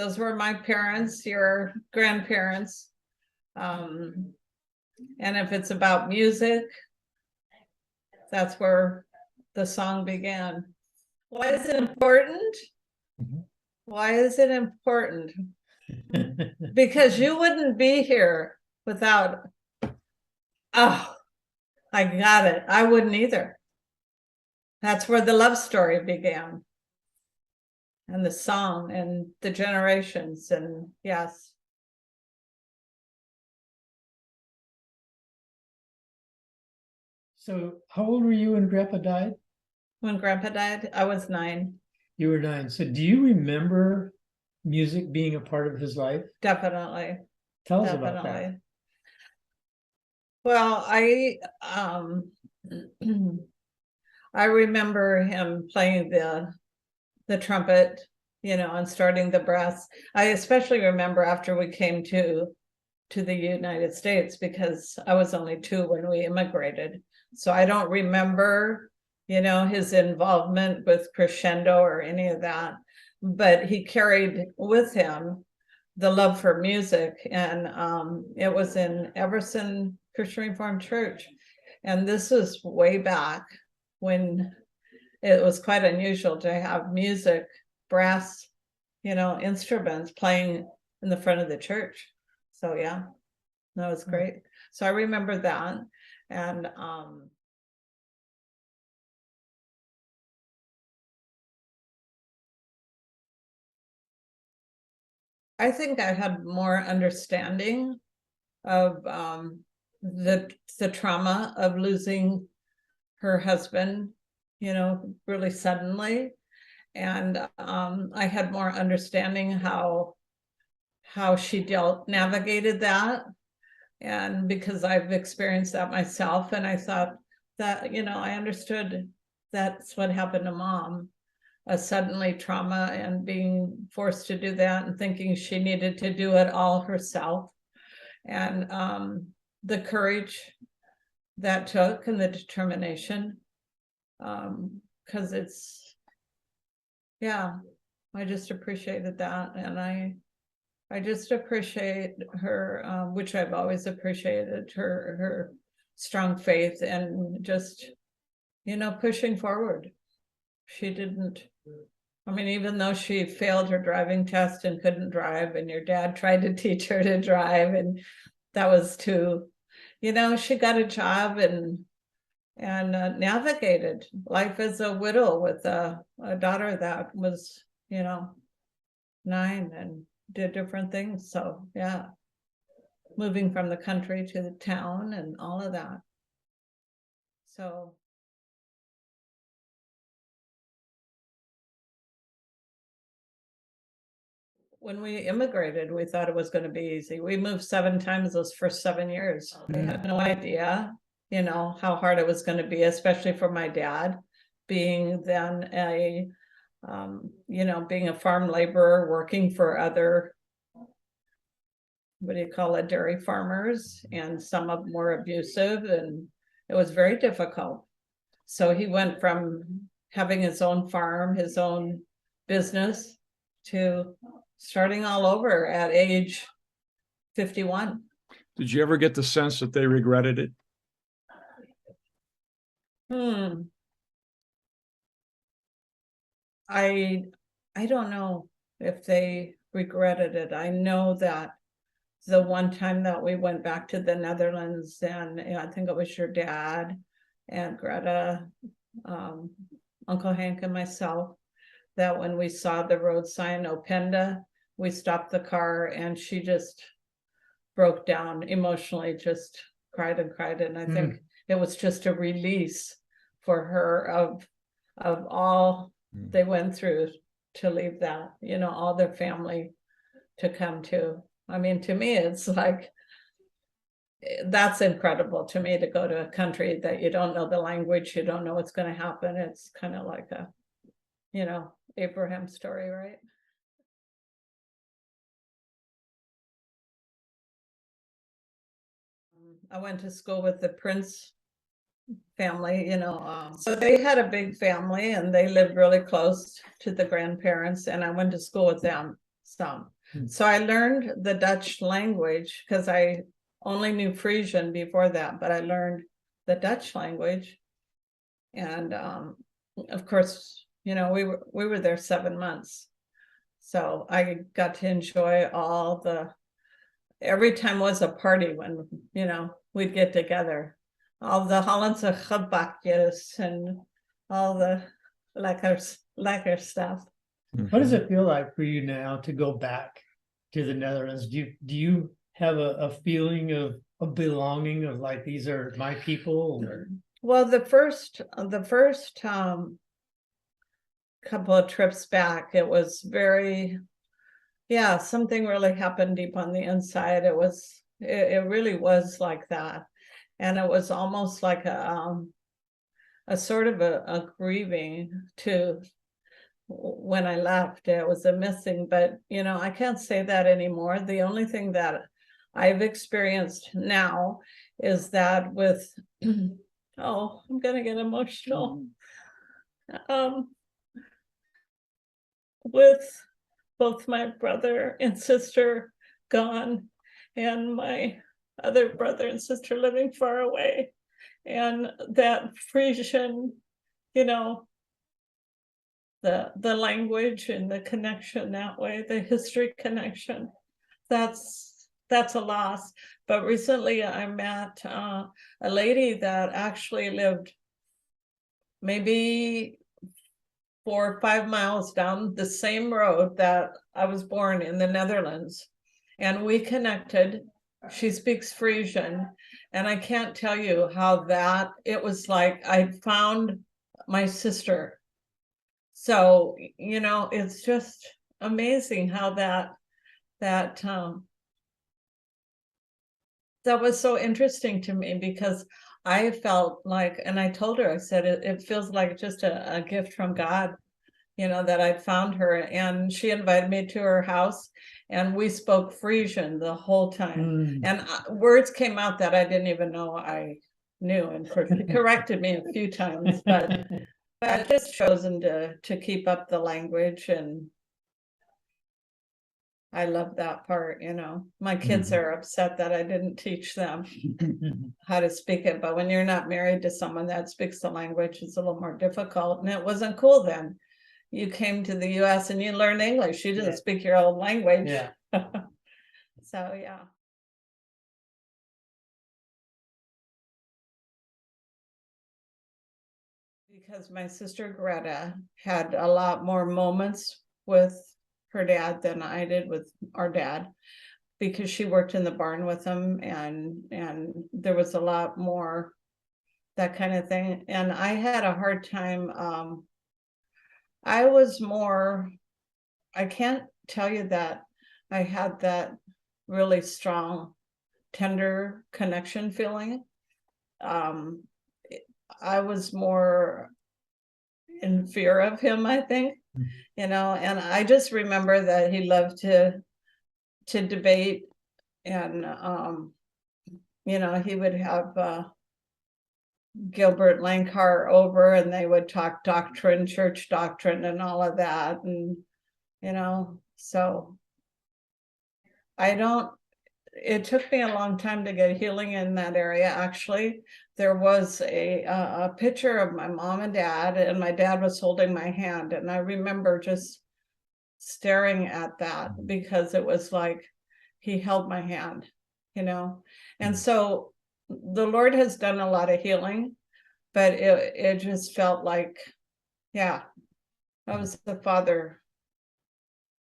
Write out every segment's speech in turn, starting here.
those were my parents, your grandparents. And if it's about music, that's where the song began. Why is it important? Mhm. Why is it important? Because you wouldn't be here without, oh, I got it. I wouldn't either. That's where the love story began. And the song and the generations, and yes. So how old were you when Grandpa died? When Grandpa died, I was 9. You were 9. So do you remember music being a part of his life? Definitely. Tell us about that. Definitely. Well, I remember him playing the trumpet, and starting the brass. I especially remember after we came to the United States, because I was only 2 when we immigrated. So I don't remember, his involvement with crescendo or any of that, but he carried with him the love for music. And it was in Everson Christian Reformed Church. And this is way back when it was quite unusual to have music, brass, instruments playing in the front of the church. So yeah, that was great. So I remember that. And I think I had more understanding of the trauma of losing her husband, really suddenly. And I had more understanding how she navigated that. And because I've experienced that myself, and I thought that, I understood that's what happened to Mom, a suddenly trauma, and being forced to do that and thinking she needed to do it all herself. And the courage that took, and the determination, because I just appreciated that. And I just appreciate her, which I've always appreciated, her strong faith, and just, pushing forward. She didn't, even though she failed her driving test and couldn't drive, and your dad tried to teach her to drive, and that was too, she got a job and navigated life as a widow with a daughter that was, 9, and did different things. So yeah, moving from the country to the town and all of that. So when we immigrated, we thought it was going to be easy. We moved 7 times those first 7 years. We had no idea, how hard it was going to be, especially for my dad, being then being a farm laborer, working for other, dairy farmers, and some of them were abusive, and it was very difficult. So he went from having his own farm, his own business, to starting all over at age 51. Did you ever get the sense that they regretted it? I don't know if they regretted it. I know that the one time that we went back to the Netherlands, and I think it was your dad and Greta, Uncle Hank and myself, that when we saw the road sign Openda, we stopped the car, and she just broke down emotionally, just cried and cried. And I think it was just a release for her of all they went through to leave that, all their family to come to. To me, it's like, that's incredible to me, to go to a country that you don't know the language, you don't know what's going to happen. It's kind of like a, Abraham story, right? I went to school with the Prince family, so they had a big family, and they lived really close to the grandparents, and I went to school with them. some. Hmm. So I learned the Dutch language because I only knew Frisian before that, but I learned the Dutch language. And of course, you know, we were there 7 months. So I got to enjoy every time was a party when, you know, we'd get together. All the Hollandse gebakjes and all the lekker stuff. What does it feel like for you now to go back to the Netherlands? Do you have a feeling of belonging, of like, these are my people? Or... Well, the first couple of trips back, it was very, yeah, something really happened deep on the inside. It really was like that. And it was almost like a sort of a grieving to when I left. It was a missing, but you know, I can't say that anymore. The only thing that I've experienced now is that with, oh, I'm gonna get emotional. With both my brother and sister gone, and my other brother and sister living far away, and that Frisian, you know, the language and the connection that way, the history connection, that's a loss. But recently I met a lady that actually lived maybe 4 or 5 miles down the same road that I was born in the Netherlands, and we connected. She speaks Frisian, and I can't tell you how that, it was like I found my sister. So, you know, it's just amazing how that was so interesting to me, because I felt like, and I told her, I said, it feels like just a gift from God, you know, that I'd found her. And she invited me to her house, and we spoke Frisian the whole time. And words came out that I didn't even know I knew, and she corrected me a few times, but I've just chosen to keep up the language, and I love that part, you know. My kids are upset that I didn't teach them how to speak it, but when you're not married to someone that speaks the language, it's a little more difficult. And it wasn't cool then. You came to the US and you learned English. You didn't speak your own language. Yeah. So yeah. Because my sister Greta had a lot more moments with her dad than I did with our dad, because she worked in the barn with him, and there was a lot more that kind of thing. And I had a hard time. I was more, I can't tell you that I had that really strong, tender connection feeling. I was more in fear of him, I think, you know. And I just remember that he loved to debate, and you know, he would have Gilbert Lankar over, and they would talk doctrine, church doctrine, and all of that. And you know, so it took me a long time to get healing in that area. Actually, there was a picture of my mom and dad, and my dad was holding my hand, and I remember just staring at that, because it was like he held my hand, you know. And so the Lord has done a lot of healing, but it just felt like, yeah, I was the father.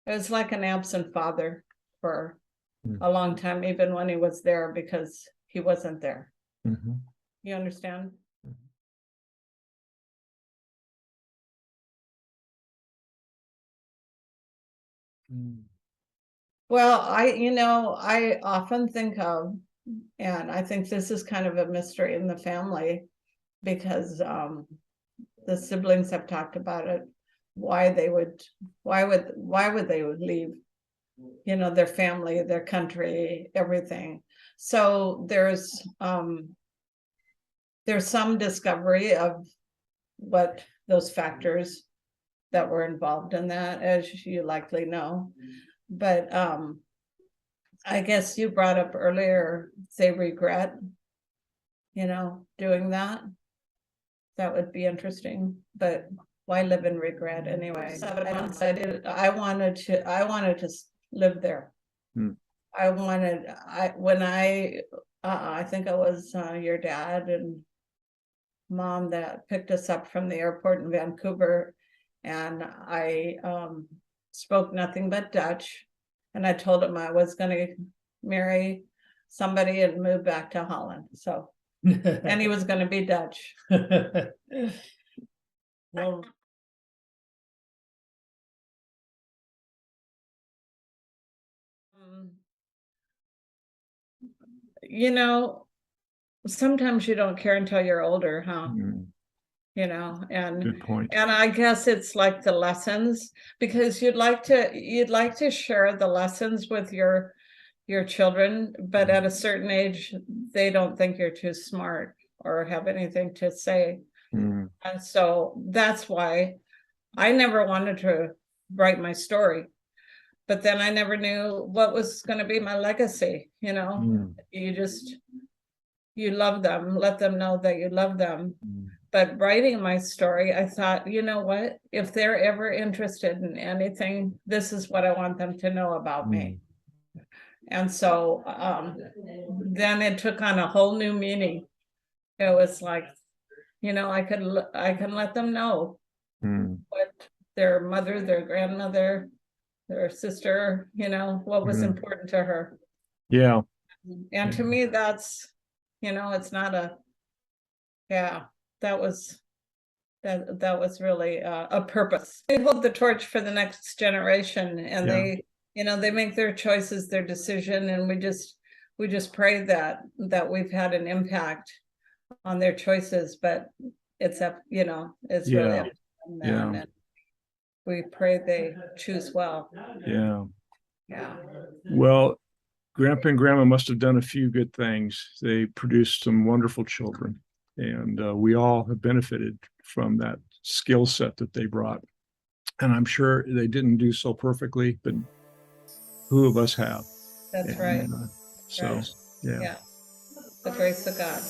It was like an absent father for a long time, even when he was there, because he wasn't there. You understand? Well, I often think of, and I think this is kind of a mystery in the family, because the siblings have talked about it, why would they leave, you know, their family, their country, everything. So there's some discovery of what those factors that were involved in that, as you likely know. But I guess you brought up earlier, they regret, doing that. That would be interesting, but why live in regret anyway? 7 months I wanted to live there. Hmm. I think it was your dad and mom that picked us up from the airport in Vancouver, and I spoke nothing but Dutch, and I told him I was going to marry somebody and move back to Holland. So, and he was going to be Dutch. Well, Sometimes you don't care until you're older, huh? Hmm. And Good point. I guess it's like the lessons, because you'd like to share the lessons with your children, but at a certain age, they don't think you're too smart or have anything to say. Hmm. And so that's why I never wanted to write my story. But then I never knew what was going to be my legacy. Hmm. You love them, let them know that you love them. Hmm. But writing my story, I thought, you know what? If they're ever interested in anything, this is what I want them to know about me. And so then it took on a whole new meaning. It was like, I can let them know Hmm. what their mother, their grandmother, their sister, what was Mhm. important to her. Yeah. And to me, that's, it's not that was really a purpose. They hold the torch for the next generation, and Yeah. they make their choices, their decision, and we just pray that we've had an impact on their choices, but it's up, it's really Yeah. up to them. Yeah. And we pray they choose well. Yeah. Yeah. Well, Grandpa and Grandma must have done a few good things. They produced some wonderful children, and we all have benefited from that skill set that they brought. And I'm sure they didn't do so perfectly, but who of us have? That's And, right. so, Right. yeah. Yeah. The grace of God.